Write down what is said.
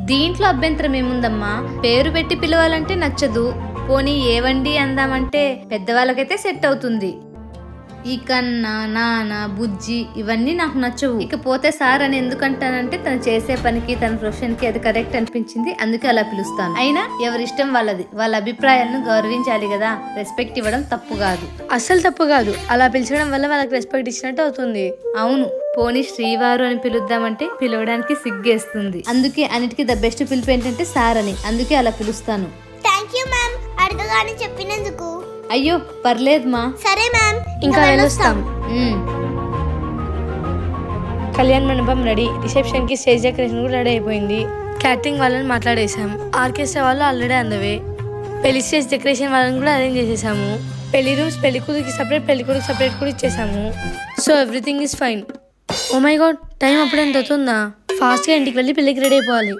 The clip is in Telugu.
దీంట్లో అభ్యంతరం ఏముందమ్మా? పేరు పెట్టి పిలవాలంటే నచ్చదు, పోనీ ఏవండి అందామంటే పెద్దవాళ్ళకైతే సెట్ అవుతుంది. ఈ కన్న, నాన్న, బుజ్జి ఇవన్నీ నాకు నచ్చవు. ఇకపోతే సార్ అని ఎందుకంటానంటే తను చేసే పనికి, తన ప్రొఫెషన్ కి అది కరెక్ట్ అనిపించింది, అందుకే అలా పిలుస్తాను. అయినా ఎవరిష్టం వాళ్ళది, వాళ్ళ అభిప్రాయాలను గౌరవించాలి కదా. రెస్పెక్ట్ ఇవ్వడం తప్పు కాదు. అస్సలు తప్పు కాదు. అలా పిలిచడం వల్ల వాళ్ళకి రెస్పెక్ట్ ఇచ్చినట్టు అవుతుంది. అవును, పోనీ శ్రీవారు అని పిలుద్దామంటే పిలవడానికి సిగ్గేస్తుంది. అందుకే అన్నిటికీ ద బెస్ట్ పిలుపు ఏంటంటే సార్ అని, అందుకే అలా పిలుస్తాను. థ్యాంక్ యూ మ్యామ్, అడగగానే చెప్పినందుకు. అయ్యో పర్లేదు మా. సరే మ్యామ్, ఇంకా వెళ్ళొస్తాం. కళ్యాణ మండపం రెడీ, రిసెప్షన్ కి స్టేజ్ డెకరేషన్ కూడా రెడీ అయిపోయింది. క్యాటరింగ్ వాళ్ళని మాట్లాడేసాం, ఆర్కెస్ట్రా వాళ్ళు ఆల్రెడీ అందవే. పెళ్లి స్టేజ్ డెకరేషన్ వాళ్ళని కూడా అరేంజ్ చేసేసాము. పెళ్లి రూమ్స్ పెళ్లి కూతురికి సపరేట్, పెళ్లి కొడుకు సపరేట్ కూడా ఇచ్చేసాము. So everything is fine. Oh my god, time అప్పుడెంత అవుతుందా? ఫాస్ట్గా ఇంటికి వెళ్ళి పెళ్లికి రెడీ అయిపోవాలి.